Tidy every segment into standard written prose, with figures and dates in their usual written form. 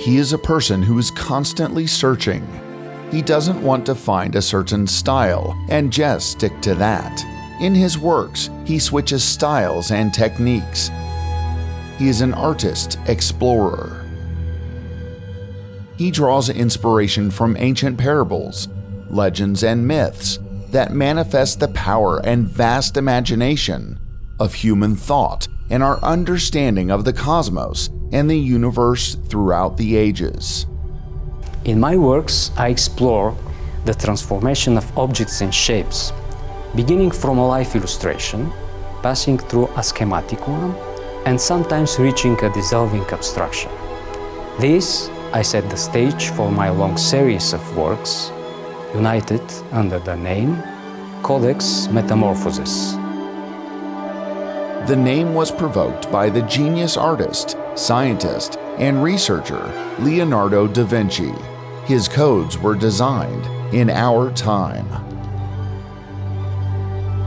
He is a person who is constantly searching. He doesn't want to find a certain style and just stick to that. In his works, he switches styles and techniques. He is an artist explorer. He draws inspiration from ancient parables, legends, and myths that manifest the power and vast imagination of human thought and our understanding of the cosmos and the universe throughout the ages. In my works, I explore the transformation of objects and shapes, beginning from a life illustration, passing through a schematic one, and sometimes reaching a dissolving abstraction. This, I set the stage for my long series of works, united under the name Codex Metamorphosis. The name was provoked by the genius artist, scientist, and researcher Leonardo da Vinci. His codes were designed in our time.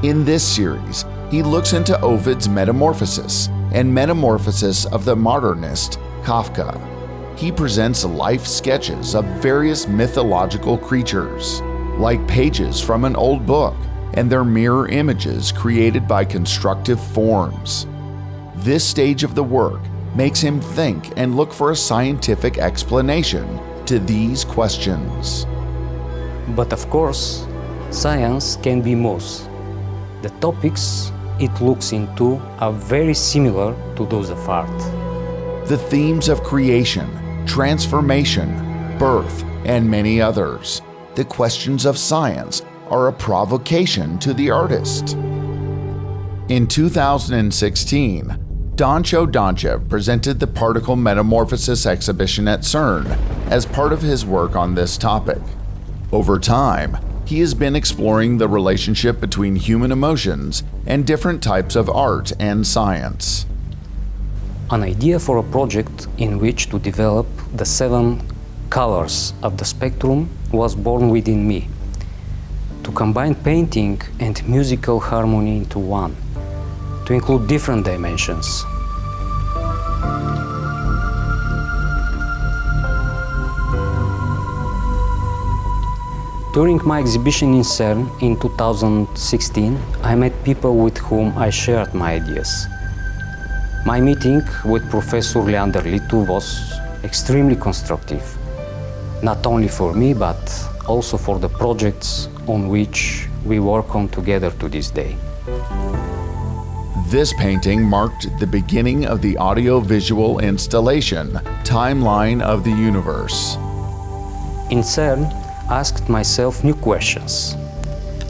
In this series, he looks into Ovid's Metamorphosis and Metamorphosis of the modernist Kafka. He presents life sketches of various mythological creatures, like pages from an old book, and their mirror images created by constructive forms. This stage of the work makes him think and look for a scientific explanation to these questions. But of course, science can be most. The topics it looks into are very similar to those of art. The themes of creation, transformation, birth, and many others. The questions of science are a provocation to the artist. In 2016, Doncho Donchev presented the Particle Metamorphosis exhibition at CERN as part of his work on this topic. Over time, he has been exploring the relationship between human emotions and different types of art and science. An idea for a project in which to develop the 7 colors of the spectrum was born within me. To combine painting and musical harmony into one, to include different dimensions. During my exhibition in CERN in 2016, I met people with whom I shared my ideas. My meeting with Professor Leandar Litov was extremely constructive, not only for me, but also for the projects on which we work on together to this day. This painting marked the beginning of the audio-visual installation, Timeline of the Universe. In CERN, I asked myself new questions,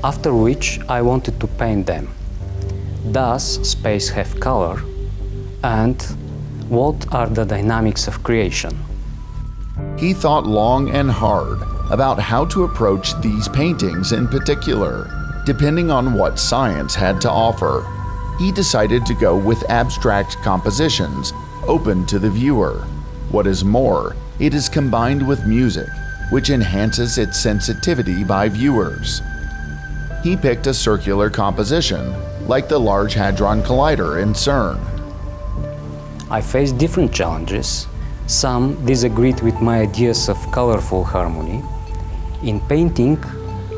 after which I wanted to paint them. Does space have color? And what are the dynamics of creation? He thought long and hard about how to approach these paintings in particular, depending on what science had to offer. He decided to go with abstract compositions, open to the viewer. What is more, it is combined with music, which enhances its sensitivity by viewers. He picked a circular composition, like the Large Hadron Collider in CERN. I faced different challenges. Some disagreed with my ideas of colorful harmony. In painting,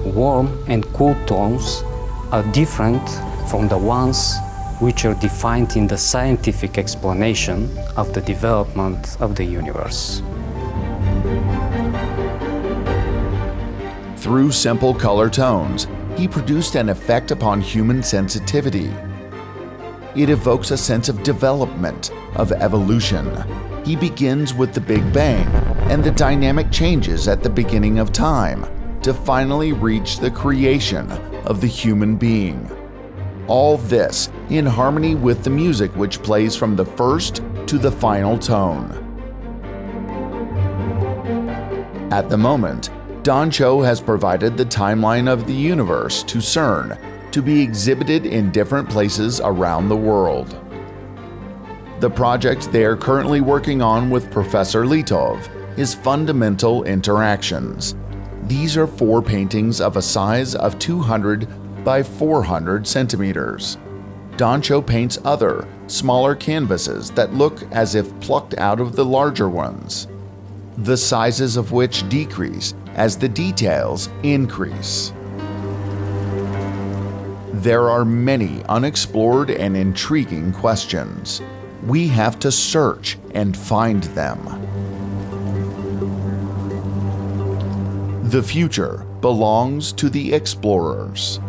warm and cool tones are different from the ones which are defined in the scientific explanation of the development of the universe. Through simple color tones, he produced an effect upon human sensitivity. It evokes a sense of development, of evolution. He begins with the Big Bang and the dynamic changes at the beginning of time to finally reach the creation of the human being. All this in harmony with the music which plays from the first to the final tone. At the moment, Doncho has provided the timeline of the universe to CERN to be exhibited in different places around the world. The project they are currently working on with Professor Litov is Fundamental Interactions. These are 4 paintings of a size of 200 by 400 centimeters. Doncho paints other, smaller canvases that look as if plucked out of the larger ones. the sizes of which decrease as the details increase. There are many unexplored and intriguing questions. We have to search and find them. The future belongs to the explorers.